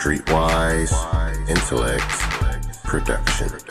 Streetwise Intellect Productions.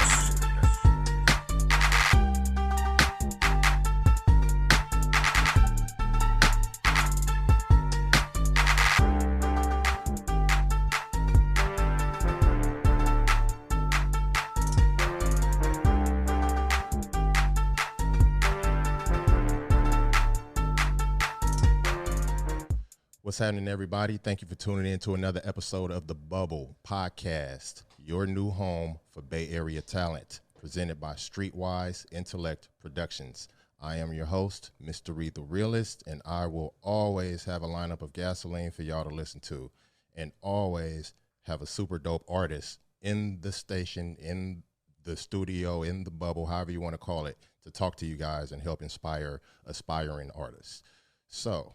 What's happening, everybody? Thank you for tuning in to another episode of The Bubble Podcast, your new home for Bay Area talent, presented by Streetwise Intellect Productions. I am your host, Mr. Reed the Realist, and I will always have a lineup of gasoline for y'all to listen to, and always have a super dope artist in the station, in the studio, in the bubble, however you want to call it, to talk to you guys and help inspire aspiring artists. So,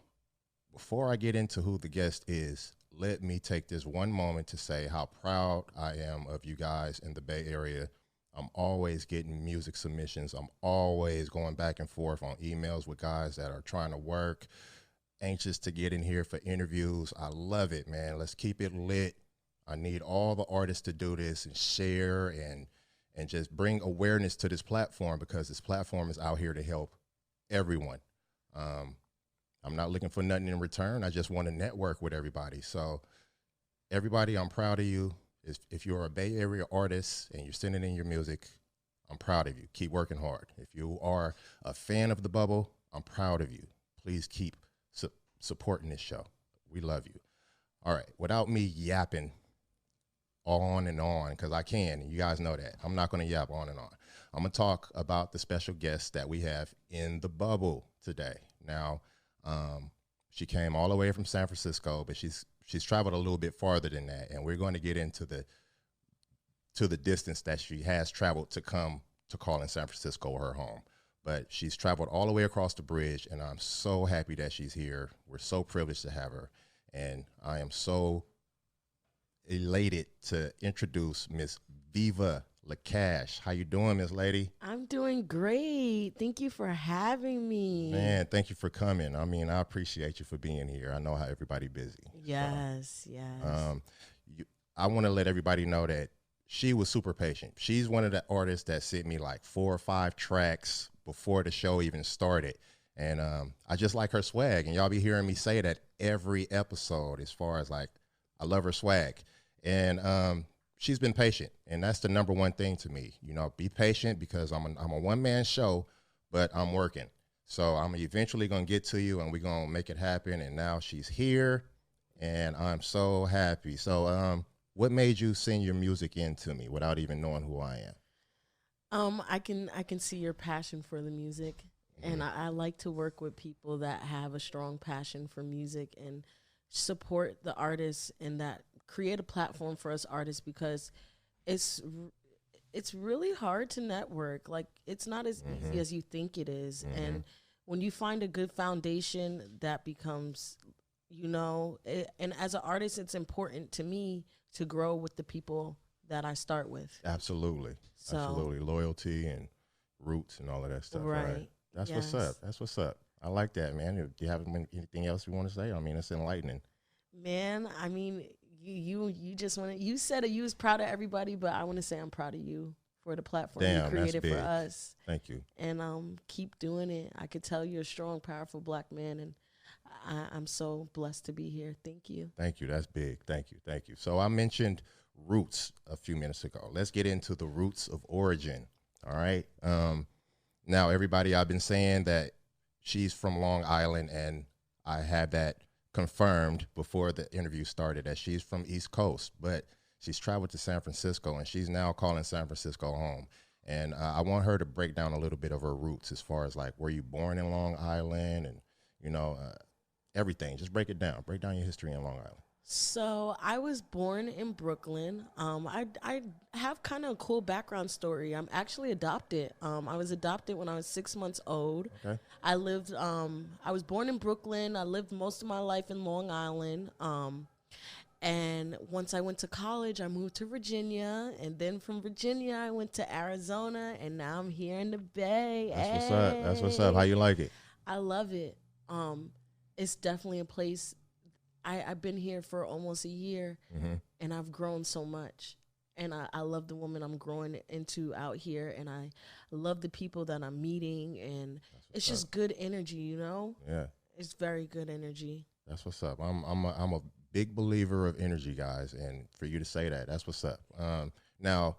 before I get into who the guest is, let me take this one moment to say how proud I am of you guys in the Bay Area. I'm always getting music submissions. I'm always going back and forth on emails with guys that are trying to work, anxious to get in here for interviews. I love it, man. Let's keep it lit. I need all the artists to do this and share and just bring awareness to this platform, because this platform is out here to help everyone. I'm not looking for nothing in return. I just want to network with everybody. So everybody, I'm proud of you. If you're a Bay Area artist and you're sending in your music, I'm proud of you. Keep working hard. If you are a fan of The Bubble, I'm proud of you. Please keep supporting this show. We love you. All right. Without me yapping on and on, because I can, and you guys know that, I'm not going to yap on and on. I'm going to talk about the special guest that we have in The Bubble today. Now, she came all the way from San Francisco, but she's traveled a little bit farther than that, and we're going to get into the distance that she has traveled to come to calling San Francisco her home. But she's traveled all the way across the bridge, and I'm so happy that she's here. We're so privileged to have her, and I am so elated to introduce Miss Viva LaCash. How you doing, Miss Lady? I'm doing great. Thank you for having me. Man, thank you for coming. I mean, I appreciate you for being here. I know how everybody busy. Yes, so, yes. I want to let everybody know that she was super patient. She's one of the artists that sent me like 4 or 5 tracks before the show even started. And I just like her swag. And y'all be hearing me say that every episode, as far as like, I love her swag. And she's been patient, and that's the number one thing to me. You know, be patient, because I'm a one-man show, but I'm working. So I'm eventually going to get to you, and we're going to make it happen. And now she's here, and I'm so happy. So what made you send your music in to me without even knowing who I am? I can see your passion for the music, and I like to work with people that have a strong passion for music and support the artists, and that create a platform for us artists, because it's really hard to network. Like, it's not as easy as you think it is. And when you find a good foundation, that becomes, and as an artist, it's important to me to grow with the people that I start with. Absolutely. So, absolutely. Loyalty and roots and all of that stuff. Right. That's yes. what's up. That's what's up. I like that, man. Do you have anything else you want to say? I mean, it's enlightening. Man, I mean, you just want to, you said you was proud of everybody, but I want to say I'm proud of you for the platform you created for us. Thank you. And keep doing it. I could tell you're a strong, powerful black man, and I'm so blessed to be here. Thank you. Thank you. That's big. Thank you. Thank you. So I mentioned roots a few minutes ago. Let's get into the roots of origin. All right. Now, everybody, I've been saying that she's from Long Island, and I had that confirmed before the interview started that she's from East Coast, but she's traveled to San Francisco, and she's now calling San Francisco home. And I want her to break down a little bit of her roots, as far as like, were you born in Long Island, and everything. Just break it down. Break down your history in Long Island. So I was born in Brooklyn. I have kind of a cool background story. I'm actually adopted. I was adopted when I was 6 months old. Okay. I was born in Brooklyn. I lived most of my life in Long Island. And once I went to college, I moved to Virginia. And then from Virginia, I went to Arizona. And now I'm here in the Bay. That's what's up. That's what's up. How you like it? I love it. It's definitely a place I've been here for almost a year, and I've grown so much. And I love the woman I'm growing into out here, and I love the people that I'm meeting, and it's just good energy, you know? Yeah. It's very good energy. That's what's up. I'm a big believer of energy, guys, and for you to say that, that's what's up. Now,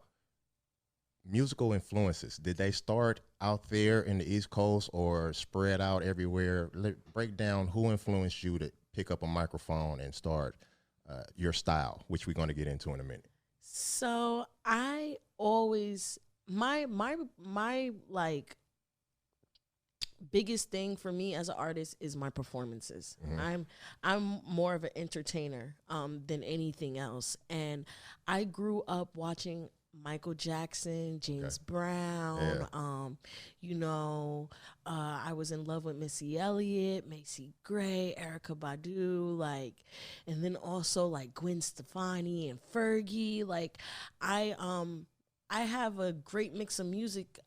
musical influences, did they start out there in the East Coast or spread out everywhere? Break down who influenced you to pick up a microphone and start your style, which we're going to get into in a minute. So I always my like biggest thing for me as an artist is my performances. I'm more of an entertainer than anything else, and I grew up watching Michael Jackson, James Brown, you know, I was in love with Missy Elliott, Macy Gray, Erykah Badu, like, and then also like Gwen Stefani and Fergie. Like, I have a great mix of music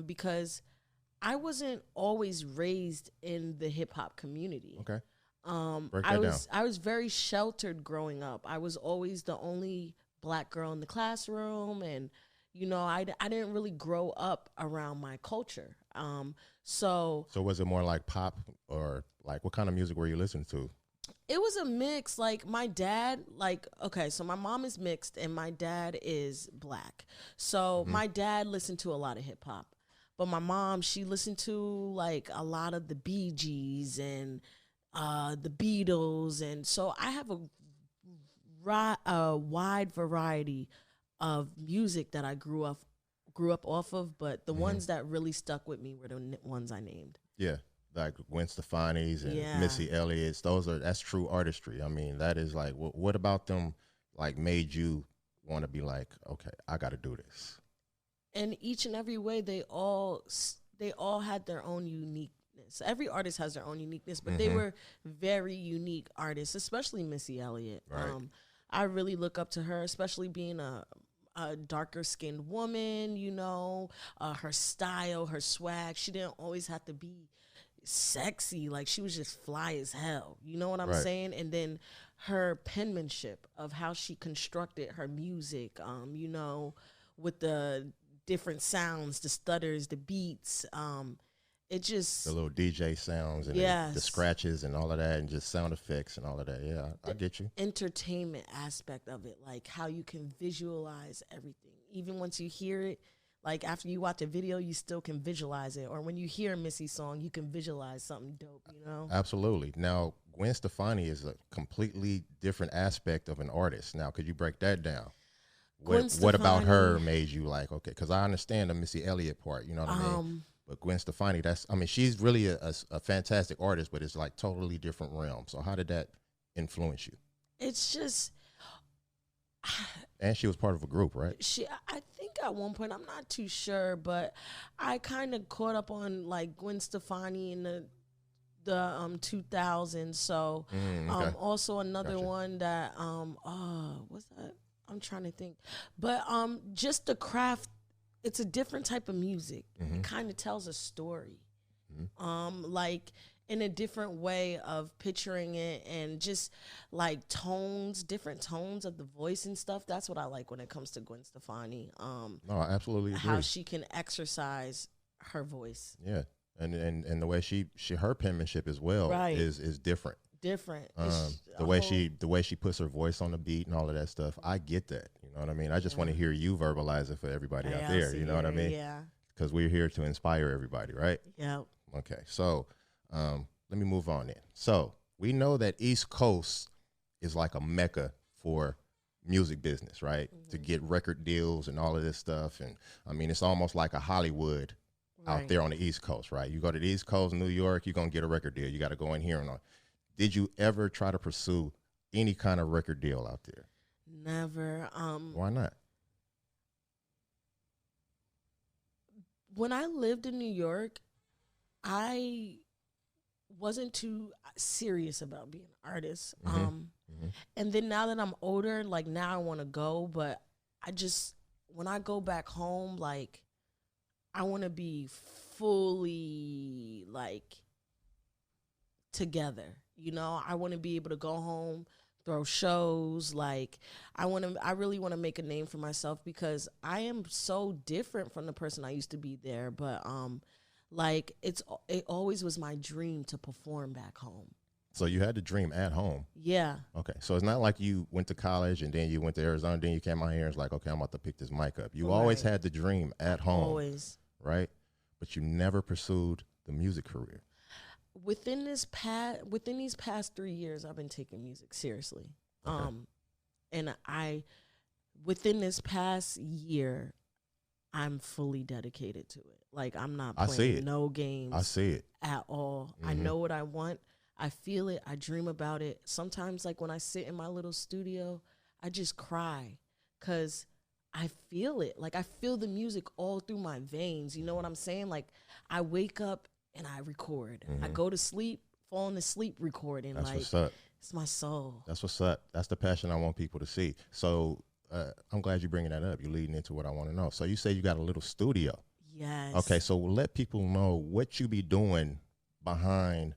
because I wasn't always raised in the hip hop community. Okay. I was very sheltered growing up. I was always the only Black girl in the classroom, and you know, I didn't really grow up around my culture. So was it more like pop, or like what kind of music were you listening to? it was a mix. Like my dad, like, okay, so my mom is mixed and my dad is Black. So my dad listened to a lot of hip hop, but my mom, she listened to like a lot of the Bee Gees and the Beatles, and so I have a wide variety of music that I grew up off of, but the ones that really stuck with me were the ones I named. Yeah, like Gwen Stefani's and Missy Elliott's. That's true artistry. I mean, that is like, what about them like made you want to be like, okay, I got to do this? And each and every way, they all had their own uniqueness. Every artist has their own uniqueness, but they were very unique artists, especially Missy Elliott. Right. I really look up to her, especially being a darker skinned woman, you know, her style, her swag. She didn't always have to be sexy. Like, she was just fly as hell. You know what I'm saying? And then her penmanship of how she constructed her music, you know, with the different sounds, the stutters, the beats, it just, the little DJ sounds and the scratches and all of that, and just sound effects and all of that. Yeah, I get you. Entertainment aspect of it, like how you can visualize everything. Even once you hear it, like after you watch a video, you still can visualize it. Or when you hear a Missy song, you can visualize something dope, you know? Absolutely. Now, Gwen Stefani is a completely different aspect of an artist. Now, could you break that down? What about her made you like, okay, because I understand the Missy Elliott part, you know what I mean? But Gwen Stefani, she's really a fantastic artist, but it's like totally different realm. So how did that influence you? It's just, and she was part of a group, right? I think at one point, I'm not too sure, but I kind of caught up on like Gwen Stefani in the 2000s. So also another one that what's that? I'm trying to think, but just the craft. It's a different type of music. It kind of tells a story, like in a different way of picturing it, and just like different tones of the voice and stuff. That's what I like when it comes to Gwen Stefani. No, I absolutely agree. How she can exercise her voice. Yeah, and the way her penmanship as well is different. The way she puts her voice on the beat and all of that stuff, I get that. You know what I mean? I just want to hear you verbalize it for everybody out there. You know what I mean? Yeah. Because we're here to inspire everybody, right? Yeah. Okay, so let me move on then. So we know that East Coast is like a mecca for music business, right? To get record deals and all of this stuff. And I mean, it's almost like a Hollywood out there on the East Coast, right? You go to the East Coast, New York, you're going to get a record deal. You got to go in here and on. Did you ever try to pursue any kind of record deal out there? Never. Why not? When I lived in New York, I wasn't too serious about being an artist. And then now that I'm older, like now I want to go, but when I go back home, like I want to be fully like together. You know, I want to be able to go home, throw shows. Like, I really want to make a name for myself because I am so different from the person I used to be there. But like it always was my dream to perform back home. So you had the dream at home. Yeah. Okay. So it's not like you went to college and then you went to Arizona, then you came out here and it's like, okay, I'm about to pick this mic up. You always had the dream at home. Always. Right? But you never pursued the music career. Within these past 3 years, I've been taking music seriously. Okay. And within this past year, I'm fully dedicated to it. Like, I'm not playing no games. I see it at all. I know what I want. I feel it. I dream about it. Sometimes, like, when I sit in my little studio, I just cry because I feel it. Like, I feel the music all through my veins. You know what I'm saying? Like, I wake up and I record. I go to sleep, falling asleep recording. That's like, what's up. It's my soul. That's what's up. That's the passion I want people to see. So I'm glad you're bringing that up. You're leading into what I want to know. So you say you got a little studio. Yes. Okay, so let people know what you be doing behind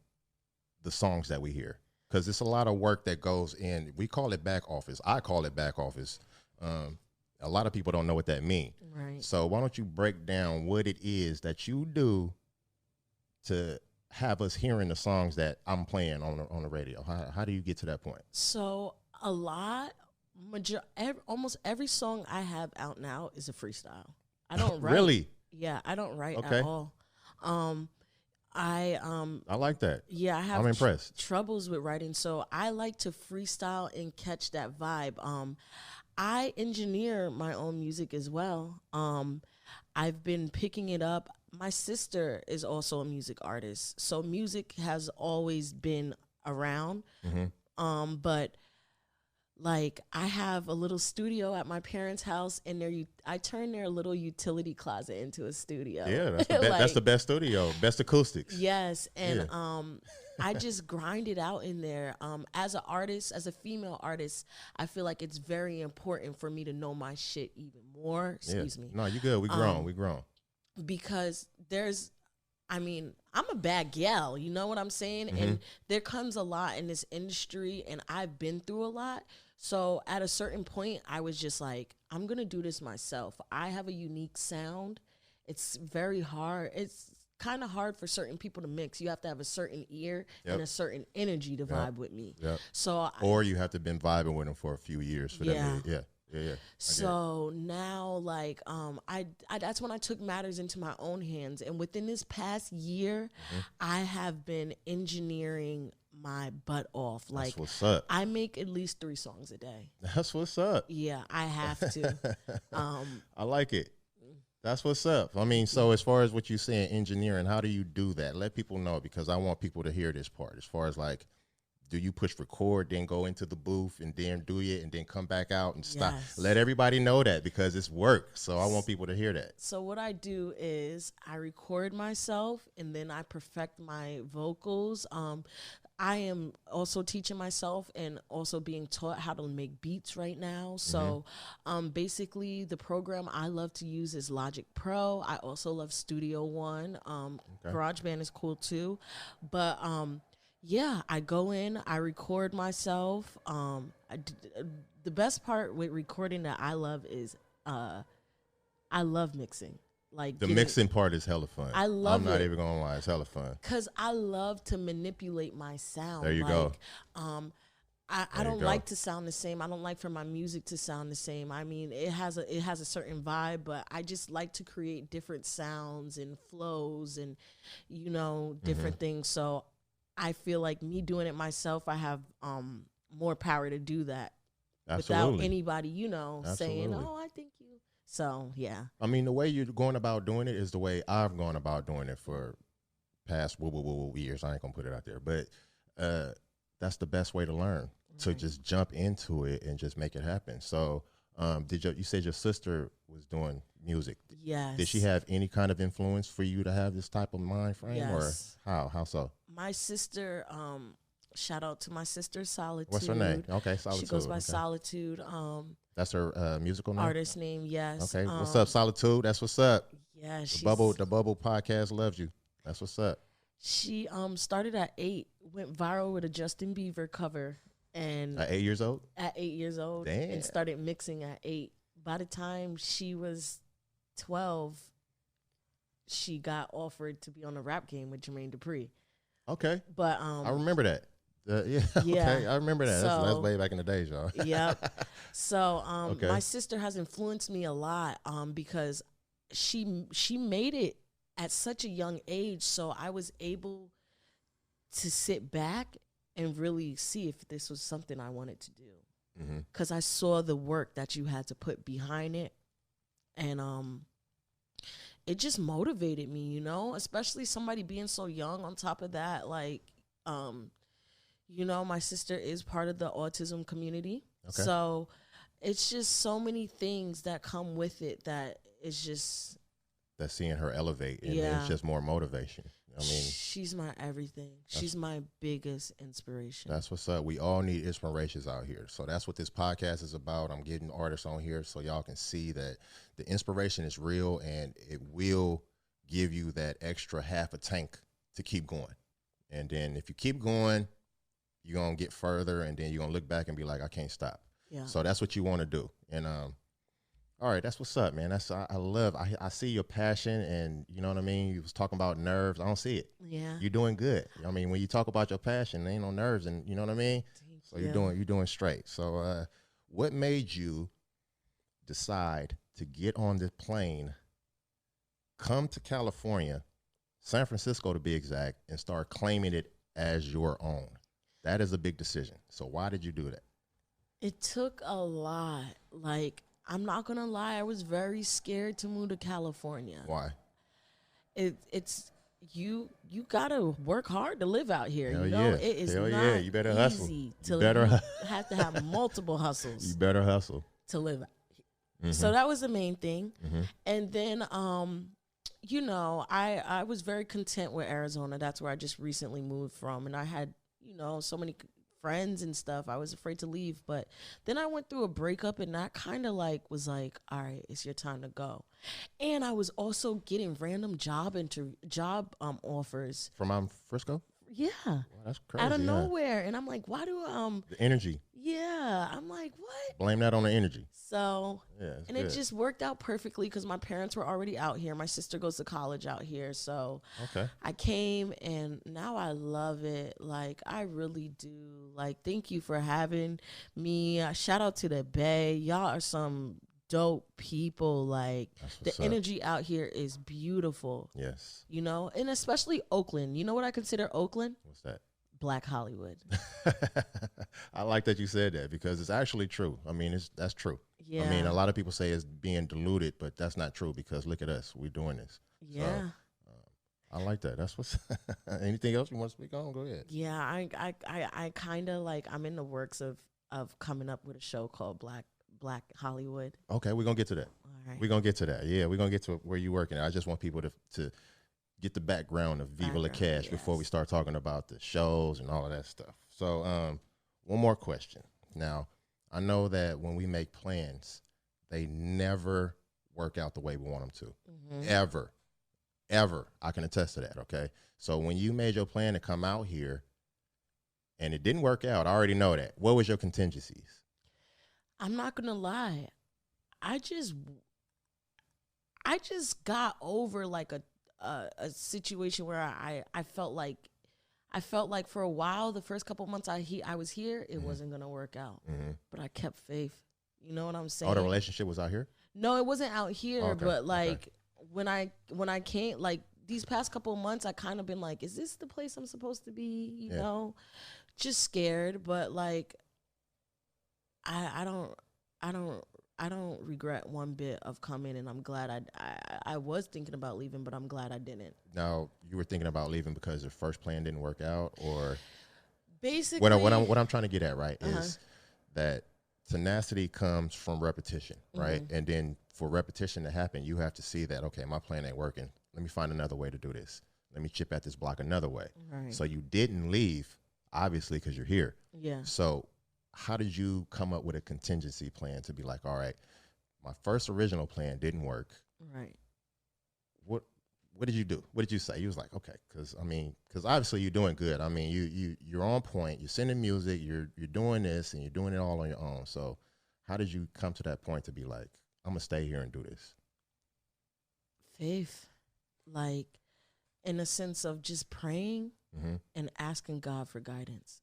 the songs that we hear, because it's a lot of work that goes in. We call it back office. I call it back office. A lot of people don't know what that means. Right. So why don't you break down what it is that you do to have us hearing the songs that I'm playing on the radio? How do you get to that point? So almost every song I have out now is a freestyle. I don't write. Really? Yeah, I don't write at all. I like that. Yeah, I'm impressed. Troubles with writing, so I like to freestyle and catch that vibe. I engineer my own music as well. I've been picking it up. My sister is also a music artist, so music has always been around. But like, I have a little studio at my parents' house, and I turned their little utility closet into a studio. Yeah, that's the best studio, best acoustics. Yes, and I just grind it out in there. As an artist, as a female artist, I feel like it's very important for me to know my shit even more. Excuse me. No, you good. We grown. Because I'm a bad gal, you know what I'm saying? And there comes a lot in this industry, and I've been through a lot. So at a certain point, I was just like, I'm going to do this myself. I have a unique sound. It's very hard. It's kind of hard for certain people to mix. You have to have a certain ear and a certain energy to vibe with me. So or you have to have been vibing with them for a few years for them. Yeah. So now, like, that's when I took matters into my own hands. And within this past year, I have been engineering my butt off. Like, that's what's up. I make at least 3 songs a day. That's what's up. Yeah, I have to. I like it. That's what's up. I mean, so as far as what you're saying, engineering, how do you do that? Let people know, because I want people to hear this part. As far as, like, do you push record, then go into the booth and then do it and then come back out and stop? Yes. Let everybody know that, because it's work. So I want people to hear that. So what I do is I record myself, and then I perfect my vocals. I am also teaching myself and also being taught how to make beats right now. So basically, the program I love to use is Logic Pro. I also love Studio One. GarageBand is cool too. But yeah, I go in, I record myself. The best part with recording that I love is I love mixing. Like, the mixing part is hella fun. I love it. I'm not even gonna lie, it's hella fun. Cause I love to manipulate my sound. There you go. I don't like to sound the same. I don't like for my music to sound the same. I mean, it has a certain vibe, but I just like to create different sounds and flows and, you know, different things. So I feel like me doing it myself, I have more power to do that. Absolutely. Without anybody, you know, saying, "Oh, I think you." So yeah. I mean, the way you're going about doing it is the way I've gone about doing it for past years. I ain't gonna put it out there, but that's the best way to learn. To just jump into it and just make it happen. So, you said your sister was doing music? Yes. Did she have any kind of influence for you to have this type of mind frame, yes. or how so? My sister, shout out to my sister Solitude. What's her name? Okay, Solitude. She goes by Solitude. That's her musical name. Artist name, yes. Okay, what's up, Solitude? That's what's up. Yeah, the Bubble Podcast loves you. That's what's up. She started at 8, went viral with a Justin Bieber cover, and At 8 years old? at 8 years old, Damn. and started mixing at 8. By the time she was 12, she got offered to be on a rap game with Jermaine Dupri. Okay. But I remember that. Yeah, Yeah. okay. I remember that. That's So- way back in the days, y'all. Yep. So Okay. my sister has influenced me a lot because she made it at such a young age, so I was able to sit back and really see if this was something I wanted to do. Mm-hmm. Because I saw the work that you had to put behind it, and it just motivated me, you know, especially somebody being so young. On top of that, like, you know, my sister is part of the autism community, Okay. so it's just so many things that come with it that is just, That's seeing her elevate, and Yeah. it's just more motivation. I mean, she's my everything. She's my biggest inspiration. that's what's up. We all need inspirations out here. So that's what this podcast is about. I'm getting artists on here so y'all can see that the inspiration is real, and it will give you that extra half a tank to keep going. And then if you keep going, you're going to get further, and then you're going to look back and be like, I can't stop. Yeah. So that's what you want to do. And all right, that's what's up, man. That's I see your passion, and you know what I mean. You was talking about nerves. I don't see it. Yeah. You're doing good. I mean, when you talk about your passion, there ain't no nerves, and you know what I mean. Thank So you. you're doing straight. So what made you decide to get on this plane, come to California, San Francisco to be exact, and start claiming it as your own? That is a big decision. So why did you do that? It took a lot. Like, I'm not gonna lie, I was very scared to move to California. Why? It's you gotta work hard to live out here. Hell you know, yeah. it is Hell not yeah. You better hustle. easy You to better you have to have multiple You hustles better hustle. to live. Mhm. So that was the main thing. Mhm. And then you know, I was very content with Arizona. That's where I just recently moved from, and I had, you know, so many friends and stuff. I was afraid to leave, but then I went through a breakup, and that kind of like was like, all right, it's your time to go. And I was also getting random job offers. From Frisco? Yeah, Wow, that's crazy. out of huh? nowhere, and I'm like, why do The energy. yeah, I'm like, what? Blame that on the energy. So Yeah, it's and good. it just worked out perfectly because my parents were already out here. My sister goes to college out here, so Okay. I came, and now I love it. Like, I really do. Like, thank you for having me. Shout out to the Bay. Y'all are some dope people. Like, That's the what's up. energy out here is beautiful, Yes. you know, and especially Oakland. You know what I consider Oakland? What's that? Black Hollywood. I like that you said that because it's actually true. I mean, that's true. Yeah. I mean, a lot of people say it's being diluted, but that's not true because look at us. We're doing this. Yeah. I like that. That's what's. Anything else you want to speak on? Go ahead. Yeah, I kind of like, I'm in the works of coming up with a show called Black Hollywood. Okay, we're gonna get to that. All right. We're gonna get to that. Yeah, we're gonna get to where you're working. I just want people to get the background of Viva Background, LaCash before yes. we start talking about the shows and all of that stuff. So, one more question. Now, I know that when we make plans, they never work out the way we want them to. Mhm. Ever. I can attest to that. Okay. So when you made your plan to come out here and it didn't work out, I already know that. What was your contingencies? I'm not gonna lie, I just got over like a situation where I felt like for a while, the first couple months I was here, it wasn't gonna work out, Mm-hmm. but I kept faith. You know what I'm saying? Oh, the relationship was out here? No, it wasn't out here, Okay, but okay. like when I came, like these past couple of months, I kind of been like, is this the place I'm supposed to be? You Yeah. know, just scared, but like I don't regret one bit of coming, and I'm glad I was thinking about leaving, but I'm glad I didn't. Now, you were thinking about leaving because your first plan didn't work out, or Basically, what I'm trying to get at, right, is that tenacity comes from repetition, right? And then for repetition to happen, you have to see that, okay, my plan ain't working. Let me find another way to do this. Let me chip at this block another way. Right. So you didn't leave, obviously, because you're here. Yeah. So how did you come up with a contingency plan to be like, all right, my first original plan didn't work. Right. what did you do? What did you say? You was like, okay, because obviously you're doing good. I mean, you're on point. You're sending music. You're doing this, and you're doing it all on your own. So, how did you come to that point to be like, I'm gonna stay here and do this? Faith, like in a sense of just praying and asking God for guidance.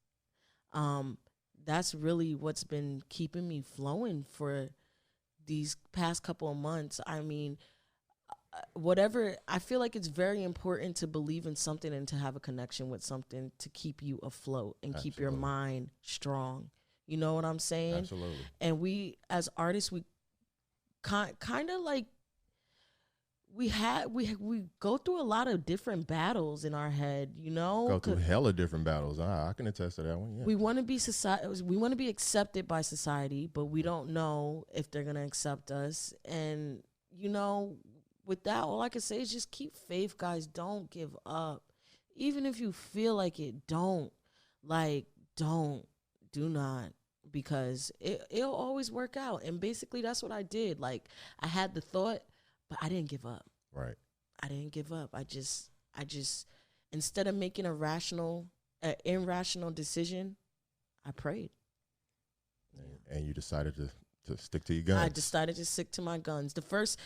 That's really what's been keeping me flowing for these past couple of months. I mean, whatever, I feel like it's very important to believe in something and to have a connection with something to keep you afloat and keep your mind strong. You know what I'm saying? Absolutely. And we, as artists, we kind of like, we go through a lot of different battles in our head, you know. Go through hella different battles. I can attest to that one. Yeah. We want to be we want to be accepted by society, but we don't know if they're gonna accept us. And you know, with that, all I can say is just keep faith, guys. Don't give up, even if you feel like it. Do not, because it'll always work out. And basically, that's what I did. Like, I had the thought, but I didn't give up. Right. I didn't give up. I just instead of making an irrational decision, I prayed. And you decided to stick to your guns. I decided to stick to my guns. The first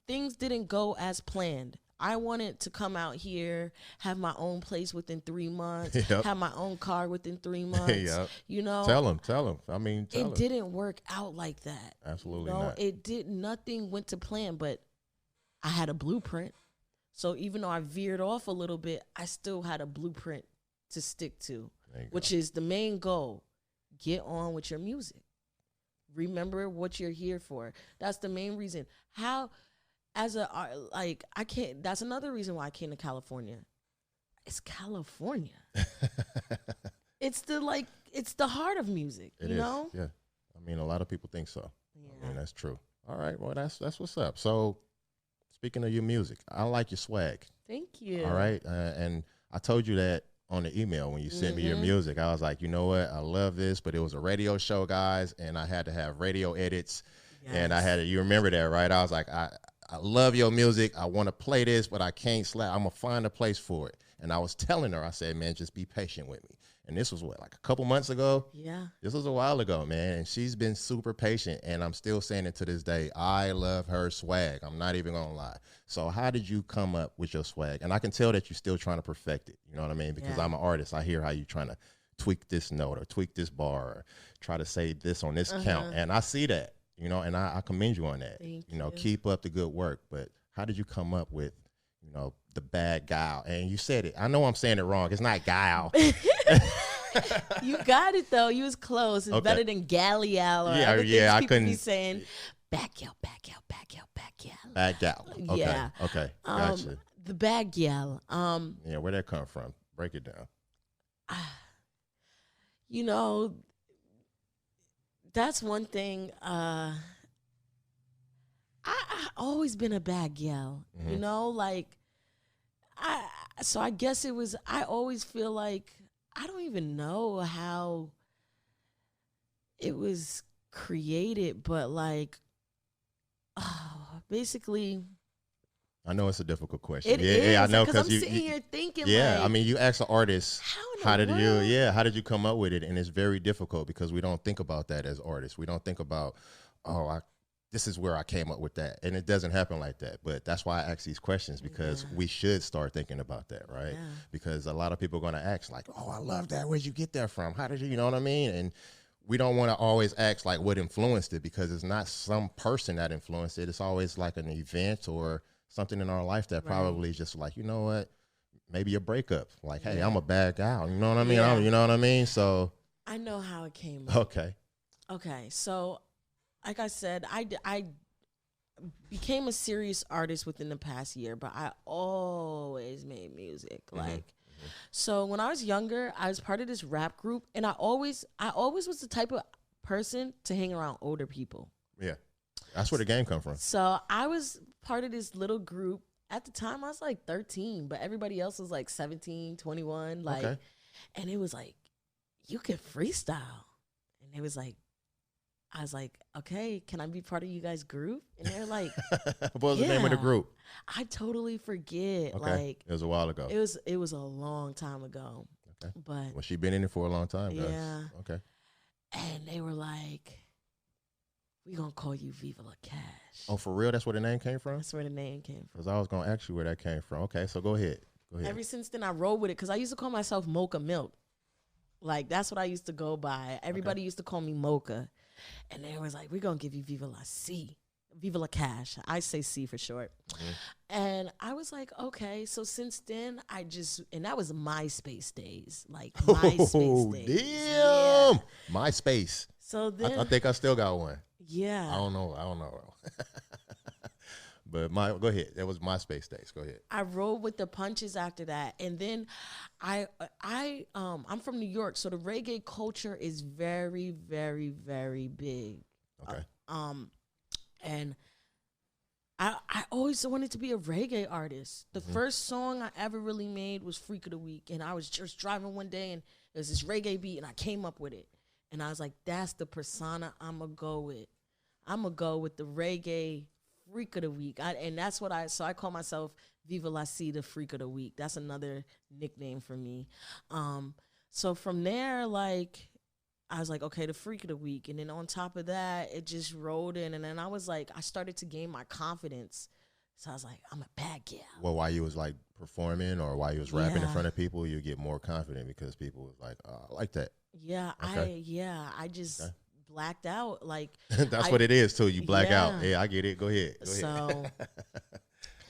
things didn't go as planned. I wanted to come out here, have my own place within 3 months, have my own car within 3 months. You know, tell them. I mean, it didn't work out like that. Absolutely not. Nothing went to plan, but I had a blueprint. So even though I veered off a little bit, I still had a blueprint to stick to, which is the main goal. Get on with your music. Remember what you're here for. That's the main reason. That's another reason why I came to California. It's California. It's the heart of music, you know? Yeah. I mean, a lot of people think so. Yeah. I mean, that's true. All right. Well, that's what's up. So, speaking of your music, I like your swag. Thank you. All right. And I told you that on the email when you sent me your music. I was like, you know what? I love this, but it was a radio show, guys, and I had to have radio edits. Yes. And you remember that, right? I was like, I love your music. I want to play this, but I can't I'm going to find a place for it. And I was telling her, I said, man, just be patient with me. And this was like a couple months ago? Yeah. This was a while ago, man. And she's been super patient. And I'm still saying it to this day. I love her swag. I'm not even going to lie. So how did you come up with your swag? And I can tell that you're still trying to perfect it. You know what I mean? Because I'm an artist. I hear how you're trying to tweak this note or tweak this bar or try to say this on this count. And I see that, you know, and I commend you on that. Thank you. Keep up the good work. But how did you come up with, you know, the bad guile? And you said it. I know I'm saying it wrong. It's not guile. You got it though. You was close. It's better than Gallial or other things I people couldn't be saying. Back gal. Bad gal. Okay. Yeah. Okay. Gotcha. The bad gal. Yeah, where'd that come from? Break it down. You know, that's one thing. I always been a bad gal. You know, like so I guess it was. I always feel like I don't even know how it was created, but like, basically. I know it's a difficult question. It is. Yeah, I know because I'm sitting here thinking. Yeah, like, I mean, you ask an artist, how did you come up with it? And it's very difficult because we don't think about that as artists. We don't think about, this is where I came up with that. And it doesn't happen like that. But that's why I ask these questions, because we should start thinking about that, right? Yeah. Because a lot of people are going to ask like, oh, I love that. Where'd you get that from? How did you know what I mean? And we don't want to always ask like what influenced it, because it's not some person that influenced it. It's always like an event or something in our life that probably just like, you know what, maybe a breakup. Like, hey, I'm a bad guy. You know what I mean? Yeah. You know what I mean? So I know how it came up. Okay. So like I said, I became a serious artist within the past year, but I always made music. So when I was younger, I was part of this rap group, and I always was the type of person to hang around older people. Yeah. That's where the game come from. So I was part of this little group. At the time, I was like 13, but everybody else was like 17, 21. And it was like, you could freestyle. And it was like, I was like, okay, can I be part of you guys' group? And they're like, What was the name of the group? I totally forget. Okay. Like It was a while ago. it was a long time ago. Okay. But Well, she been in it for a long time, guys. yeah. Okay. And they were like, we gonna call you Viva LaCash. Oh, for real? That's where the name came from? That's where the name came from. Because I was going to ask you where that came from. Okay, so go ahead. Go ahead. Ever since then, I rolled with it because I used to call myself Mocha Milk. Like, that's what I used to go by. Everybody used to call me Mocha. And they was like, we're going to give you Viva La C. Viva LaCash. I say C for short. And I was like, okay. So since then, and that was MySpace days. Like, MySpace days. Damn. Yeah. MySpace. So then. I think I still got one. Yeah. I don't know. But go ahead. That was MySpace days. Go ahead. I rolled with the punches after that, and then I'm from New York, so the reggae culture is very, very, very big. Okay. And I always wanted to be a reggae artist. The first song I ever really made was Freak of the Week, and I was just driving one day, and it was this reggae beat, and I came up with it, and I was like, that's the persona I'm gonna go with. I'm gonna go with the reggae Freak of the Week. And that's what I call myself Viva La C, the Freak of the Week. That's another nickname for me. So from there, like, I was like, okay, the Freak of the Week. And then on top of that, it just rolled in. And then I was like, I started to gain my confidence. So I was like, I'm a bad gal. Well, while you was like performing or while you was rapping in front of people, you get more confident because people was like, oh, I like that. Yeah, Okay. I just blacked out. Like That's what it is too. You black out. Yeah. Yeah, I get it. Go ahead. So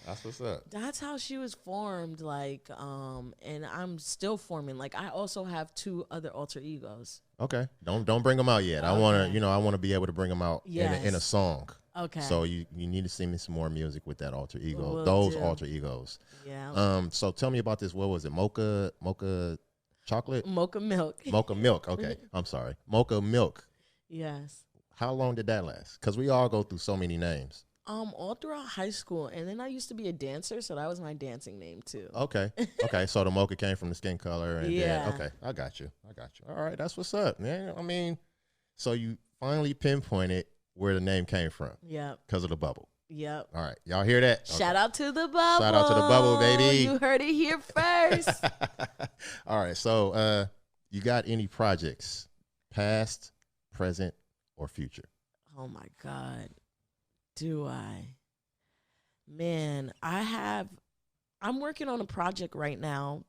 that's what's up. that's how she was formed. Like, and I'm still forming. Like, I also have 2 other alter egos. Okay. Don't bring them out yet. I want to be able to bring them out in a song. Okay. So you need to send me some more music with that alter ego. Will Those do. alter egos. Yeah. So tell me about this. What was it? Mocha chocolate? Mocha milk. Mocha milk. Okay. I'm sorry. Mocha milk. Yes. How long did that last? Because we all go through so many names. All throughout high school, and then I used to be a dancer, so that was my dancing name too. Okay. Okay. So the mocha came from the skin color, and Yeah. then, okay, I got you. All right, that's what's up, man. I mean, so you finally pinpointed where the name came from. Yep. Because of the bubble. Yep. All right, y'all hear that? Shout out to the bubble. Shout out to the bubble, baby. You heard it here first. All right, so you got any projects, past, present, or future? Oh my God. Do I? Man, I'm working on a project right now.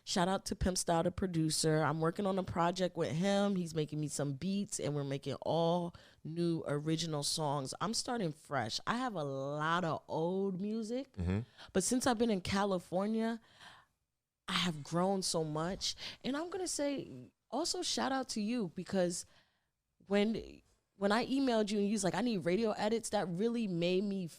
Shout out to Pimp Style, the producer. I'm working on a project with him. He's making me some beats, and we're making all new original songs. I'm starting fresh. I have a lot of old music, but since I've been in California, I have grown so much. And I'm going to say also shout out to you, because when I emailed you and you was like, I need radio edits, that really made me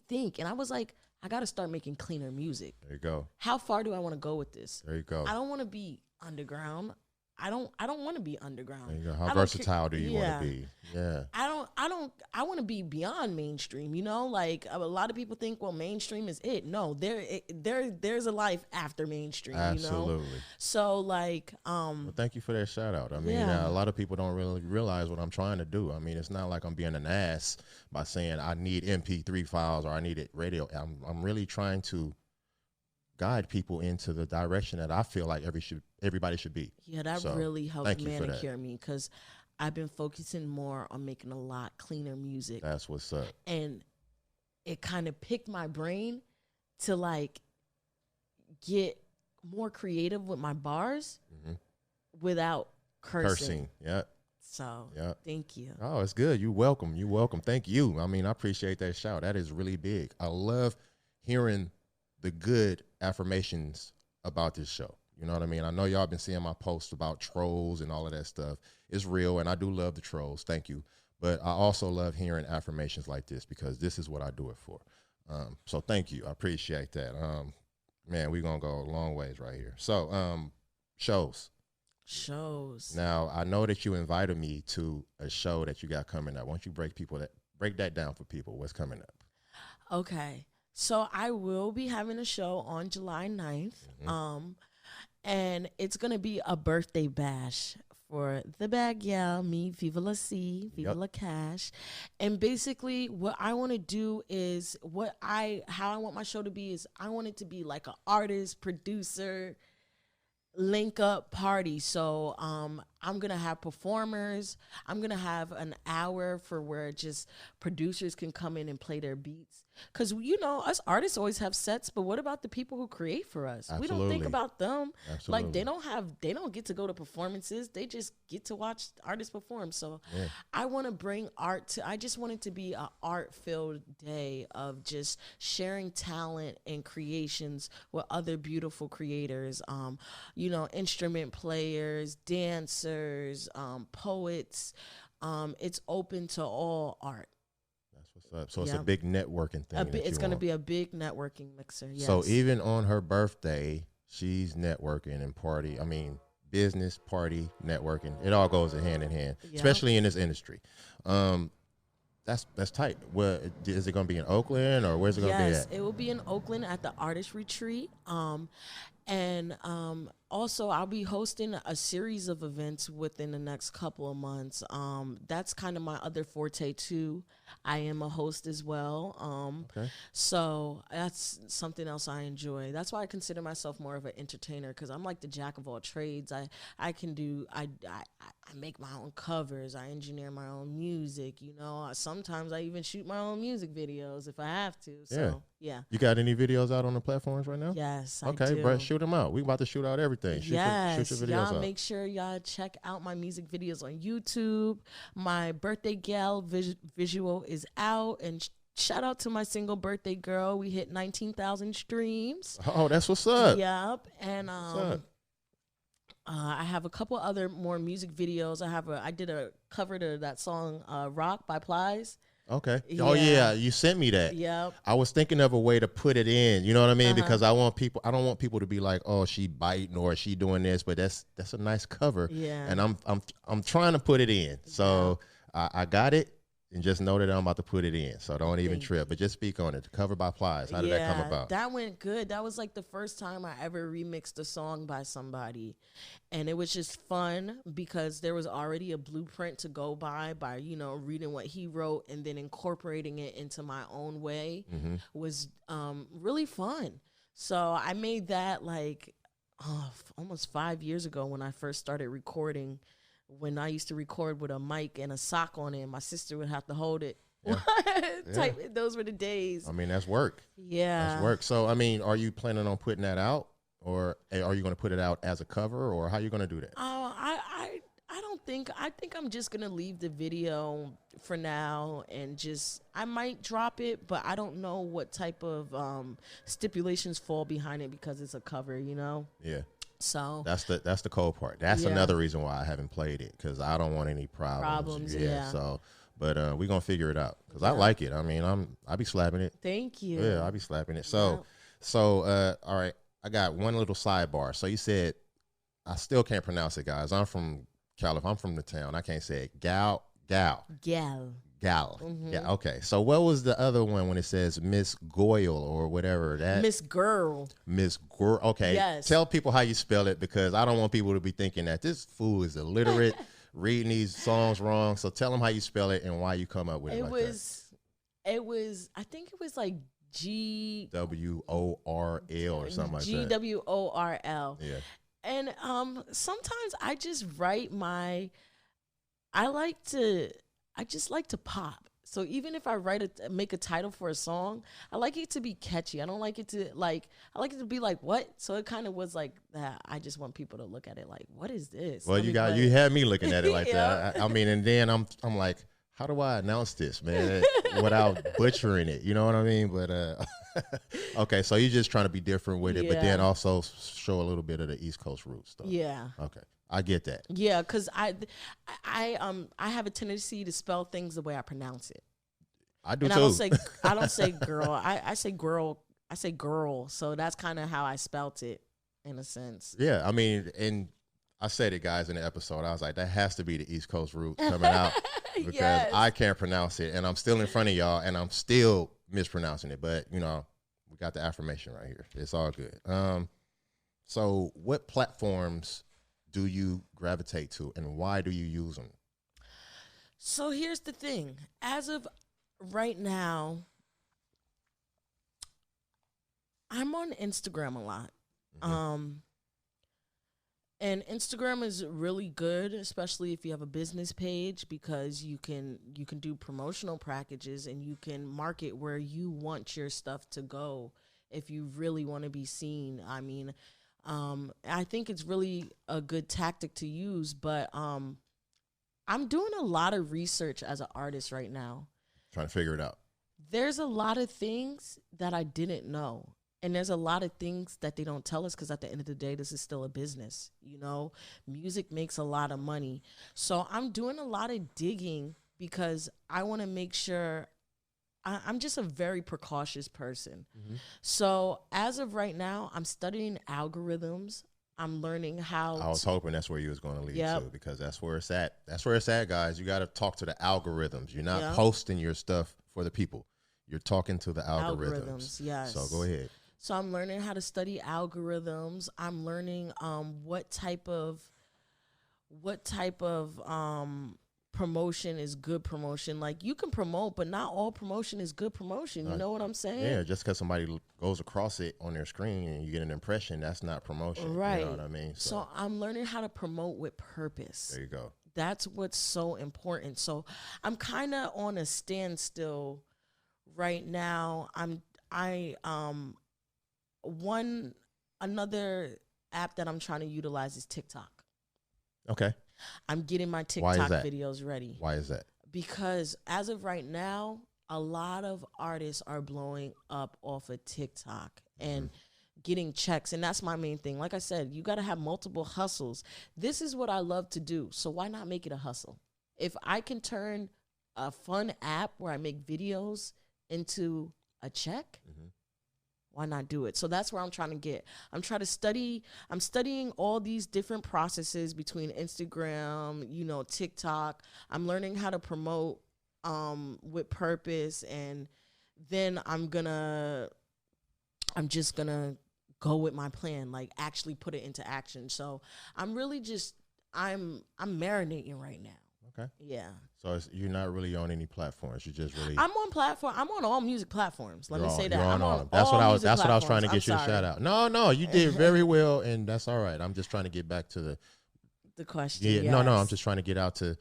think. And I was like, I got to start making cleaner music. There you go. How far do I want to go with this? There you go. I don't want to be underground. I don't want to be underground. There you go. How versatile do you want to be? Yeah. I want to be beyond mainstream, you know? Like, a lot of people think, well, mainstream is it. No, there's a life after mainstream, Absolutely. you know? So, like, well, thank you for that shout out. I mean, Yeah. a lot of people don't really realize what I'm trying to do. I mean, it's not like I'm being an ass by saying I need MP3 files or I need it radio. I'm really trying to guide people into the direction that I feel like everybody should be. Yeah, that So, really helps thank you for that. manicure me, because I've been focusing more on making a lot cleaner music. That's what's up. And it kind of picked my brain to, like, get more creative with my bars without cursing. Yeah. So, Yeah. thank you. Oh, it's good. You're welcome. You're welcome. Thank you. I mean, I appreciate that shout. That is really big. I love hearing the good affirmations about this show. You know what I mean? I know y'all been seeing my posts about trolls and all of that stuff. It's real, and I do love the trolls. Thank you. But I also love hearing affirmations like this, because this is what I do it for. So thank you. I appreciate that. Man, we're going to go a long ways right here. So shows. Now, I know that you invited me to a show that you got coming up. Why don't you break that down for people? What's coming up? Okay. So I will be having a show on July 9th. And it's going to be a birthday bash for the bag, yeah, me, Viva Viva LaCash. And basically what I want to do is how I want my show to be is I want it to be like an artist, producer, link up party. So I'm gonna have performers. I'm gonna have an hour for where just producers can come in and play their beats. Cause us artists always have sets, but what about the people who create for us? Absolutely. We don't think about them. Absolutely. Like they don't get to go to performances. They just get to watch artists perform. So I want to bring art I just want it to be an art filled day of just sharing talent and creations with other beautiful creators. Instrument players, dancers, poets. It's open to all art. That's what's up. So it's a big networking thing. It's going to be a big networking mixer. Yes. So even on her birthday, she's networking and party. I mean, business, party, networking. It all goes hand in hand, especially in this industry. That's tight. Well, is it going to be in Oakland or where's it going to be at? Yes, it will be in Oakland at the Artist Retreat. And also, I'll be hosting a series of events within the next couple of months. That's kind of my other forte, too. I am a host as well. So that's something else I enjoy. That's why I consider myself more of an entertainer, because I'm like the jack of all trades. I make my own covers. I engineer my own music. Sometimes I even shoot my own music videos if I have to. So, yeah. You got any videos out on the platforms right now? Yes, I do. Okay, Brett, shoot them out. We about to shoot out everything. Shoot your videos y'all out. Make sure y'all check out my music videos on YouTube. My birthday gal visual is out, and shout out to my single Birthday Girl. We hit 19,000 streams. Oh, that's what's up. Yep, and I have a couple other more music videos. I did a cover to that song "Rock" by Plies. Okay. Yeah. Oh yeah, you sent me that. Yep. I was thinking of a way to put it in. You know what I mean? Because I don't want people to be like, "Oh, she biting or she doing this," but that's a nice cover. Yeah. And I'm trying to put it in. So I got it, and just know that I'm about to put it in. So don't even trip. But just speak on it. The cover by Plies. How did that come about? That went good. That was like the first time I ever remixed a song by somebody. And it was just fun because there was already a blueprint to go by reading what he wrote and then incorporating it into my own way was really fun. So I made that almost 5 years ago when I first started recording, when I used to record with a mic and a sock on it, and my sister would have to hold it. Yeah. Those were the days. I mean, that's work. Yeah. That's work. So, I mean, are you planning on putting that out? Or are you going to put it out as a cover, or how are you going to do that? I think I'm just going to leave the video for now and I might drop it, but I don't know what type of stipulations fall behind it because it's a cover, Yeah. So that's the cold part. That's another reason why I haven't played it, because I don't want any problems. Yeah. So, but we're going to figure it out because I like it. I mean, I be slapping it. Thank you. Yeah, I be slapping it. So, all right. I got one little sidebar. So you said, I still can't pronounce it, guys. I'm from California. I'm from the town. I can't say it. Gal. Mm-hmm. Yeah. Okay. So what was the other one when it says Miss Goyle or whatever? That Miss Girl. Okay. Yes. Tell people how you spell it, because I don't want people to be thinking that this fool is illiterate, reading these songs wrong. So tell them how you spell it and why you come up with it. I think it was like GWORL or something like that. GWORL. Yeah. And sometimes I just write I just like to pop. So even if I make a title for a song, I like it to be catchy. I don't like it to I like it to be like, what? So it kind of was like that. I just want people to look at it like, what is this? Well, you had me looking at it like that. I mean, and then I'm like, how do I announce this, man, without butchering it? You know what I mean? But okay, so you're just trying to be different with it, but then also show a little bit of the East Coast roots stuff. Yeah. Okay, I get that. Yeah, because I have a tendency to spell things the way I pronounce it. I do and too. I don't say girl. I say girl. I say girl. So that's kind of how I spelt it, in a sense. Yeah, I mean, and I said it, guys, in the episode. I was like, that has to be the East Coast root coming out. Because I can't pronounce it, and I'm still in front of y'all, and I'm still mispronouncing it. But we got the affirmation right here. It's all good. So what platforms do you gravitate to, and why do you use them? So here's the thing. As of right now, I'm on Instagram a lot. And Instagram is really good, especially if you have a business page, because you can do promotional packages and you can market where you want your stuff to go if you really want to be seen. I mean, I think it's really a good tactic to use, but I'm doing a lot of research as an artist right now. Trying to figure it out. There's a lot of things that I didn't know. And there's a lot of things that they don't tell us because at the end of the day, this is still a business. You know, music makes a lot of money. So I'm doing a lot of digging because I want to make sure I'm just a very precautious person. So as of right now, I'm studying algorithms. I'm learning how. I was hoping that's where you was going to lead to, because that's where it's at. That's where it's at, guys. You got to talk to the algorithms. You're not posting your stuff for the people. You're talking to the algorithms. Yes. So go ahead. So I'm learning how to study algorithms. I'm learning what type of promotion is good promotion. Like, you can promote, but not all promotion is good promotion. You know what I'm saying? Yeah, just because somebody goes across it on their screen and you get an impression, that's not promotion. Right. You know what I mean? So I'm learning how to promote with purpose. There you go. That's what's so important. So I'm kind of on a standstill right now. Another app that I'm trying to utilize is TikTok. Okay. I'm getting my TikTok videos ready. Why is that? Because as of right now, a lot of artists are blowing up off of TikTok and getting checks. And that's my main thing. Like I said, you got to have multiple hustles. This is what I love to do. So why not make it a hustle? If I can turn a fun app where I make videos into a check, why not do it? So that's where I'm trying to get. I'm studying all these different processes between Instagram, TikTok. I'm learning how to promote with purpose, and then I'm just gonna go with my plan, like actually put it into action. So I'm really I'm marinating right now. Okay. Yeah. So you're not really on any platforms. You just really. I'm on all music platforms. Let me say that. I'm on that's what I was trying to get you to shout out. No, you did very well, and that's all right. I'm just trying to get back to the question. Yeah. Yes. No. I'm just trying to get out to.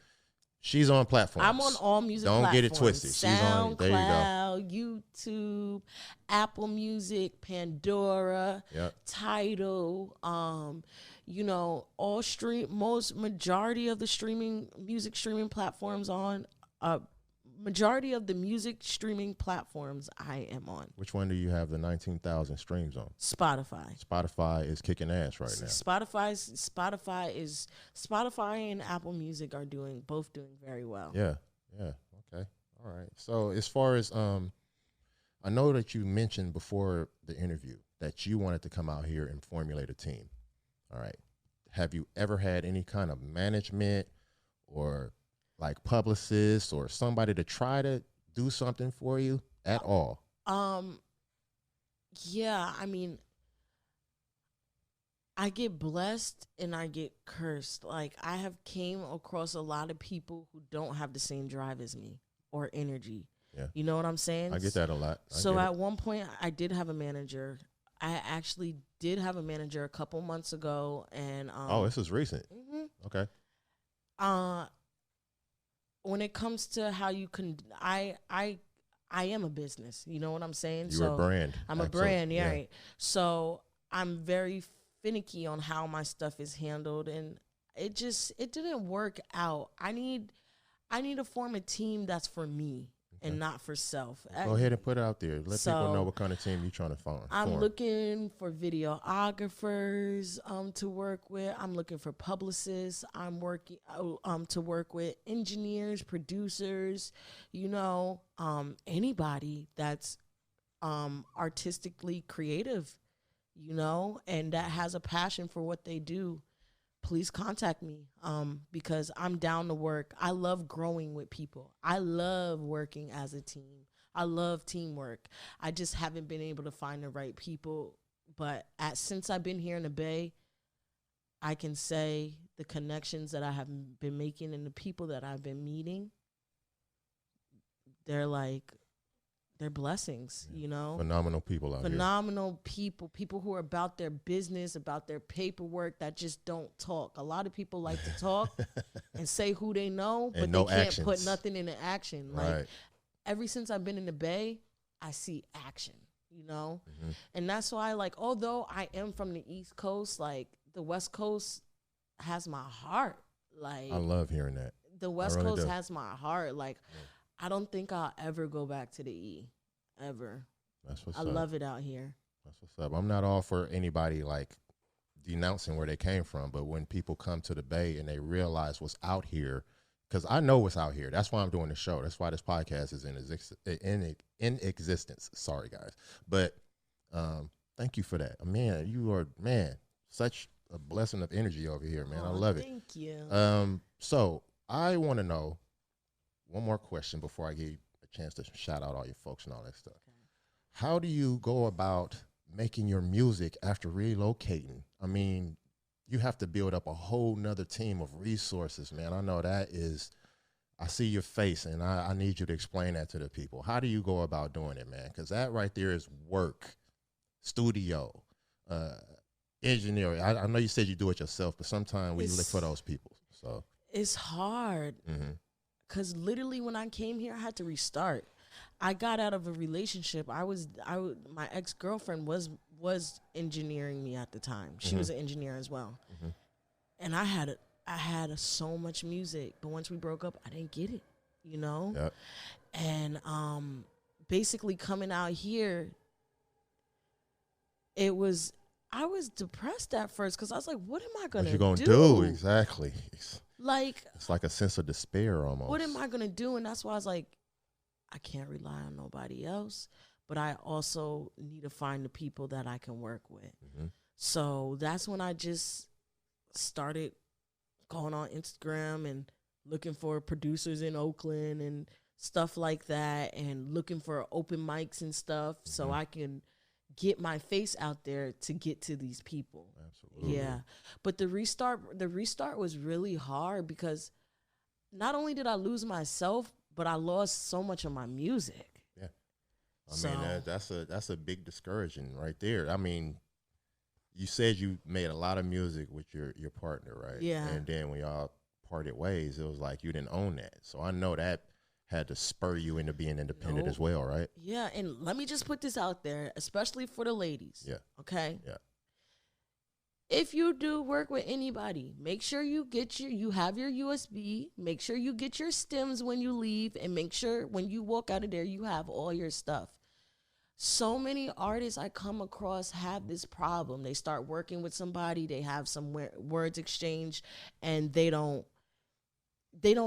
She's on platforms. I'm on all music platforms. Don't get it twisted. She's on. There you go. YouTube, Apple Music, Pandora, Tidal. Majority of the music streaming platforms I am on. Which one do you have the 19,000 streams on? Spotify. Spotify is kicking ass right now. Spotify and Apple Music are both doing very well. Yeah. Okay. All right. So as far as I know that you mentioned before the interview that you wanted to come out here and formulate a team. All right. Have you ever had any kind of management or like publicist or somebody to try to do something for you at all? Yeah, I mean, I get blessed and I get cursed. Like, I have came across a lot of people who don't have the same drive as me or energy. Yeah. You know what I'm saying? I get that a lot. So at one point I did have a manager. I actually did have a manager a couple months ago, and this is recent. Okay. When it comes to how you can, I am a business. You know what I'm saying? You're a brand. I'm a brand, yeah. Right. So I'm very finicky on how my stuff is handled, and it didn't work out. I need to form a team that's for me. And not for self. Go ahead and put it out there. Let people know what kind of team you're trying to form. I'm looking for videographers to work with. I'm looking for publicists. I'm working to work with engineers, producers, anybody that's artistically creative, and that has a passion for what they do. Please contact me because I'm down to work. I love growing with people. I love working as a team. I love teamwork. I just haven't been able to find the right people. But since I've been here in the Bay, I can say the connections that I have been making and the people that I've been meeting, they're blessings, you know. Phenomenal people out here. Phenomenal people who are about their business, about their paperwork, that just don't talk. A lot of people like to talk and say who they know, but no they can't actions. put nothing into action. Right. Like, ever since I've been in the Bay, I see action, you know. And that's why, like, although I am from the East Coast, like, the West Coast has my heart. Like, I love hearing that. The West Coast has my heart. Like, I don't think I'll ever go back to the E, ever. That's what's up. I love it out here. That's what's up. I'm not all for anybody like denouncing where they came from, but when people come to the Bay and they realize what's out here, because I know what's out here. That's why I'm doing the show. That's why this podcast is in existence. Sorry, guys, but thank you for that. Man, you are such a blessing of energy over here, man. I love it. Thank you. So I want to know one more question before I give you a chance to shout out all your folks and all that stuff. Okay. How do you go about making your music after relocating? I mean, you have to build up a whole nother team of resources, man. I know that is, I see your face, and I need you to explain that to the people. How do you go about doing it, man? Because that right there is work, studio, engineering. I know you said you do it yourself, but sometimes we look for those people. So it's hard. Because literally when I came here, I had to restart. I got out of a relationship. My ex-girlfriend was engineering me at the time. She was an engineer as well. And I had so much music, but once we broke up, I didn't get it, you know? Yep. And basically coming out here, I was depressed at first because I was like, what am I going to do? What you going to do? Exactly. It's like a sense of despair almost. What am I going to do? And that's why I was like, I can't rely on nobody else, but I also need to find the people that I can work with. So that's when I just started going on Instagram and looking for producers in Oakland and stuff like that, and looking for open mics and stuff so I can get my face out there to get to these people. Absolutely. Yeah. But the restart was really hard because not only did I lose myself, but I lost so much of my music. Yeah. I mean, that's a big discouraging right there. I mean, you said you made a lot of music with your partner, right? Yeah. And then when y'all parted ways, it was like you didn't own that. So I know that had to spur you into being independent as well, right? Yeah, and let me just put this out there, especially for the ladies. Yeah. Okay? Yeah. If you do work with anybody, make sure you have your USB, make sure you get your stems when you leave, and make sure when you walk out of there, you have all your stuff. So many artists I come across have this problem. They start working with somebody, they have some words exchanged, and they don't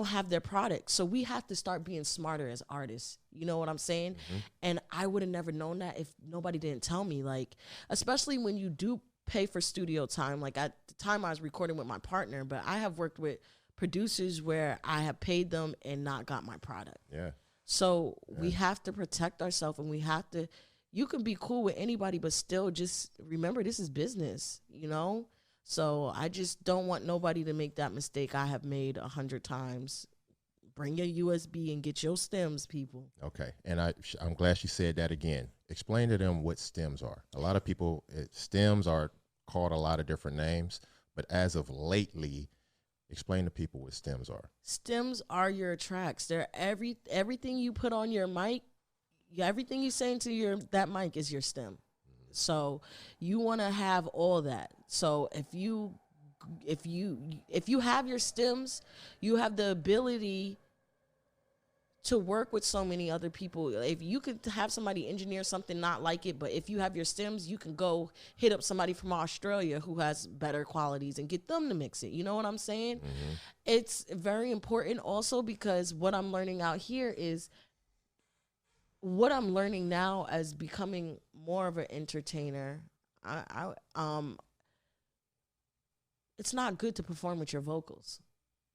have their product. So we have to start being smarter as artists. You know what I'm saying? And I would have never known that if nobody didn't tell me. Like, especially when you do pay for studio time. Like, at the time I was recording with my partner, but I have worked with producers where I have paid them and not got my product. Yeah. So we have to protect ourselves, and you can be cool with anybody, but still just remember this is business, you know? So I just don't want nobody to make that mistake I have made 100 times. Bring your USB and get your stems, people. Okay. And I'm glad she said that again. Explain to them what stems are. A lot of people, stems are called a lot of different names, but as of lately, explain to people what stems are. Stems are your tracks. They're everything you put on your mic, everything you say into that mic is your stem. So you want to have all that. So if you have your stems, you have the ability to work with so many other people. If you could have somebody engineer something, not like it, but if you have your stems, you can go hit up somebody from Australia who has better qualities and get them to mix it. You know what I'm saying? It's very important also because what I'm learning out here is what I'm learning now as becoming more of an entertainer. It's not good to perform with your vocals.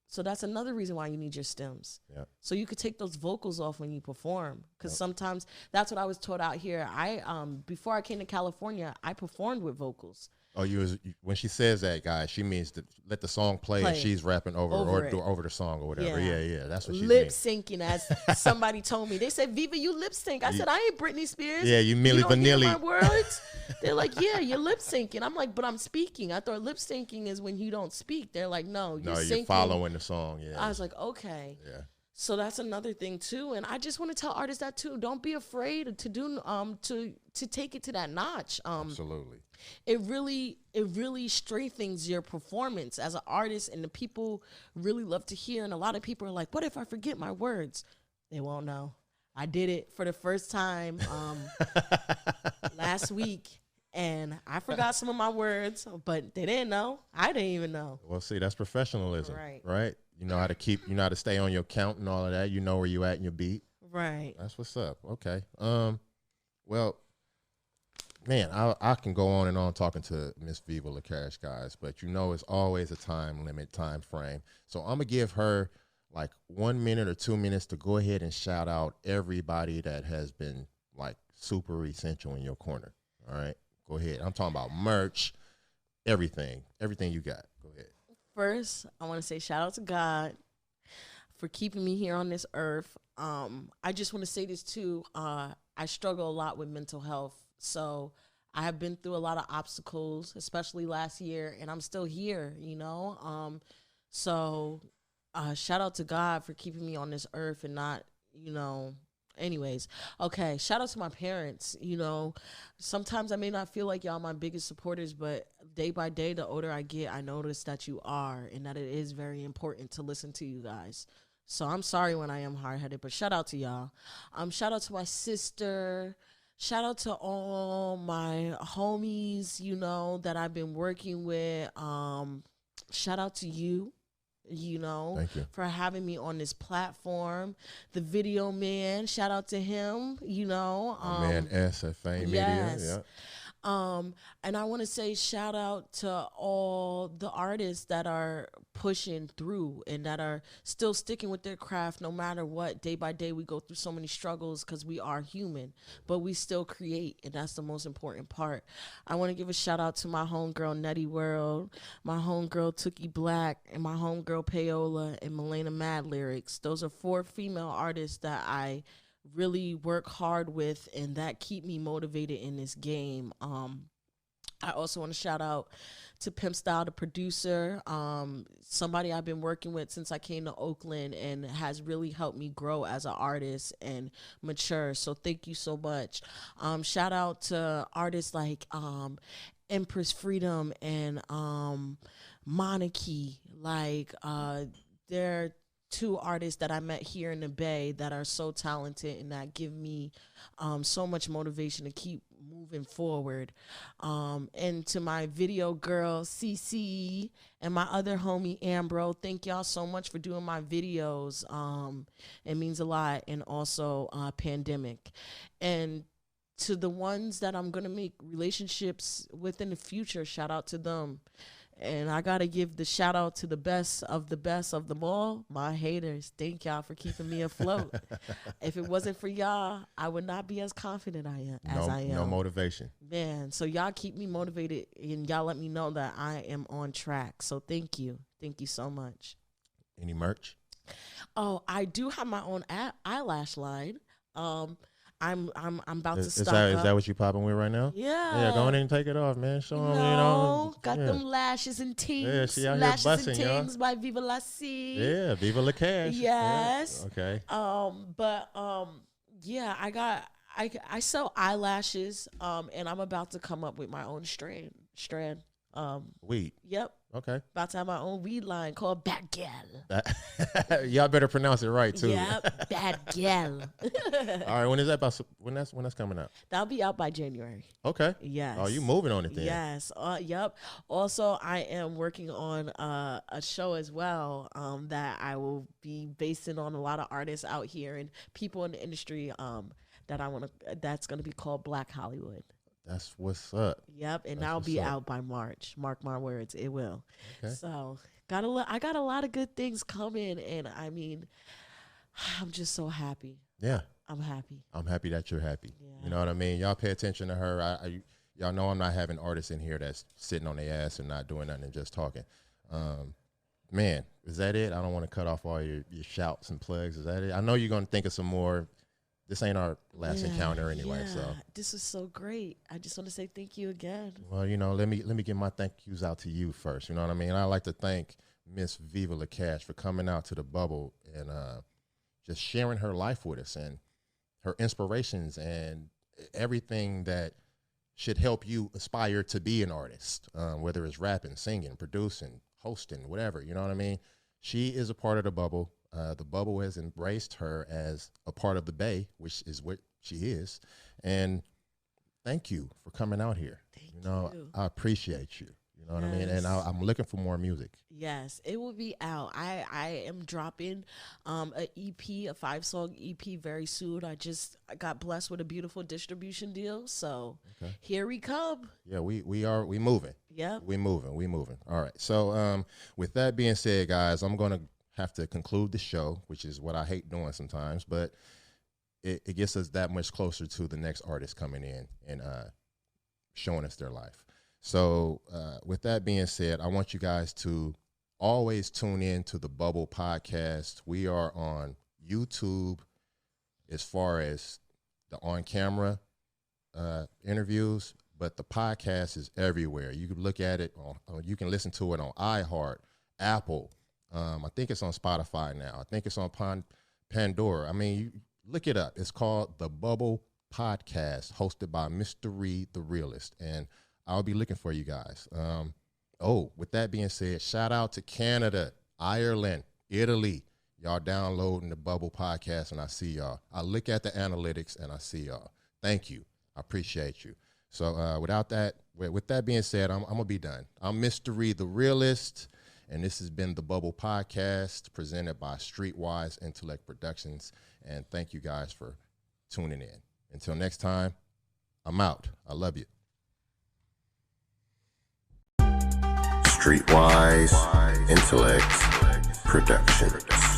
So that's another reason why you need your stems. Yeah. So you could take those vocals off when you perform. Because sometimes that's what I was taught out here. Before I came to California, I performed with vocals. Oh, when she says that, guys, she means to let the song play and she's rapping over the song or whatever. Yeah, that's what she's lip syncing. As somebody told me, they said, "Viva, you lip sync." I said, "I ain't Britney Spears." Yeah, you Milli Vanilli. My words. They're like, "Yeah, you're lip syncing." I'm like, "But I'm speaking." I thought lip syncing is when you don't speak. They're like, "No, you're following the song." Yeah. I was like, "Okay." Yeah. So that's another thing too, and I just want to tell artists that too. Don't be afraid to do to take it to that notch. Absolutely. It really strengthens your performance as an artist, and the people really love to hear. And a lot of people are like, "What if I forget my words?" They won't know. I did it for the first time last week, and I forgot some of my words, but they didn't know. I didn't even know. Well, see, that's professionalism, right? You know how to stay on your count and all of that. You know where you at in your beat. Right. That's what's up. Okay. Well, man, I can go on and on talking to Miss Viva LaCash, guys, but it's always a time frame. So I'm gonna give her like 1 minute or 2 minutes to go ahead and shout out everybody that has been like super essential in your corner. All right, go ahead. I'm talking about merch, everything you got. Go ahead. First, I want to say shout out to God for keeping me here on this earth. I just want to say this too. I struggle a lot with mental health. So I have been through a lot of obstacles, especially last year, and I'm still here, So shout out to God for keeping me on this earth and not, anyways. Okay, shout out to my parents. Sometimes I may not feel like y'all my biggest supporters, but day by day, the older I get, I notice that you are, and that it is very important to listen to you guys. So I'm sorry when I am hard-headed, but shout out to y'all. Shout out to my sister. Shout out to all my homies, that I've been working with. Shout out to you. Thank you for having me on this platform. The video man, shout out to him, man S at Fame Media. Yeah. And I want to say shout out to all the artists that are pushing through and that are still sticking with their craft no matter what. Day by day, we go through so many struggles because we are human, but we still create, and that's the most important part. I want to give a shout out to my homegirl Nutty World, my homegirl Tookie Black, and my homegirl Paola and Milena Mad Lyrics. Those are 4 female artists that I really work hard with and that keep me motivated in this game. I also want to shout out to Pimp Style, the producer, somebody I've been working with since I came to Oakland and has really helped me grow as an artist and mature. So thank you so much. Shout out to artists like Empress Freedom and Monarchy. They're 2 artists that I met here in the Bay that are so talented and that give me so much motivation to keep moving forward. And to my video girl, CC, and my other homie, Ambro, thank y'all so much for doing my videos. It means a lot. And also Pandemic. And to the ones that I'm going to make relationships with in the future, shout out to them. And I got to give the shout out to the best of them all, my haters. Thank y'all for keeping me afloat. If it wasn't for y'all, I would not be as confident as I am. No motivation. Man, so y'all keep me motivated and y'all let me know that I am on track. So thank you. Thank you so much. Any merch? Oh, I do have my own eyelash line. I'm about to stock up. Is that up. what you popping with right now? Yeah. Yeah, go on and take it off, man. Show them, got them lashes and tings. Yeah, she out lashes here busting, and tings by Viva LaCash. Yeah, Viva LaCash. Yes. Yeah. Okay. Yeah, I sell eyelashes, and I'm about to come up with my own strand. Weed. Yep. Okay. About to have my own weed line called Bad Gal. Y'all better pronounce it right too. Yep. Bad Gal. All right. When is that when that's coming out? That'll be out by January. Okay. Yes. Oh, you moving on it then? Yes. Yep. Also, I am working on a show as well that I will be basing on a lot of artists out here and people in the industry that's going to be called Black Hollywood. That's what's up. Yep, and that'll be out by March. Mark my words, it will. Okay. So I got a lot of good things coming, and I mean, I'm just so happy. Yeah, I'm happy. I'm happy that you're happy. Yeah. You know what I mean? Y'all pay attention to her. y'all know I'm not having artists in here that's sitting on their ass and not doing nothing and just talking. Man, is that it? I don't want to cut off all your shouts and plugs. Is that it? I know you're going to think of some more. This ain't our last encounter anyway. So this was so great. I just want to say thank you again. Well, you know, let me get my thank yous out to you first. You know what I mean? I'd like to thank Miss Viva LaCash for coming out to the bubble and just sharing her life with us and her inspirations and everything that should help you aspire to be an artist, whether it's rapping, singing, producing, hosting, whatever. You know what I mean? She is a part of the bubble. The bubble has embraced her as a part of the Bay, which is what she is. And thank you for coming out here. Thank you. I appreciate you. You know what I mean? And I'm looking for more music. Yes, it will be out. I am dropping a EP, a 5-song EP very soon. I got blessed with a beautiful distribution deal. So here we come. Yeah, we moving. Yeah. We moving. All right. So with that being said, guys, I'm going to have to conclude the show, which is what I hate doing sometimes, but it gets us that much closer to the next artist coming in and showing us their life. So with that being said, I want you guys to always tune in to the Bubble Podcast. We are on YouTube as far as the on-camera interviews, but the podcast is everywhere. You can look at it, you can listen to it on iHeart, Apple. I think it's on Spotify now. I think it's on Pandora. I mean, you look it up. It's called The Bubble Podcast, hosted by Mr. Reed, the Realist. And I'll be looking for you guys. With that being said, shout out to Canada, Ireland, Italy. Y'all downloading the Bubble Podcast, and I see y'all. I look at the analytics, and I see y'all. Thank you. I appreciate you. So with that being said, I'm going to be done. I'm Mr. Reed, the Realist. And this has been the Bubble Podcast presented by Streetwise Intellect Productions. And thank you guys for tuning in. Until next time, I'm out. I love you. Streetwise Intellect Productions.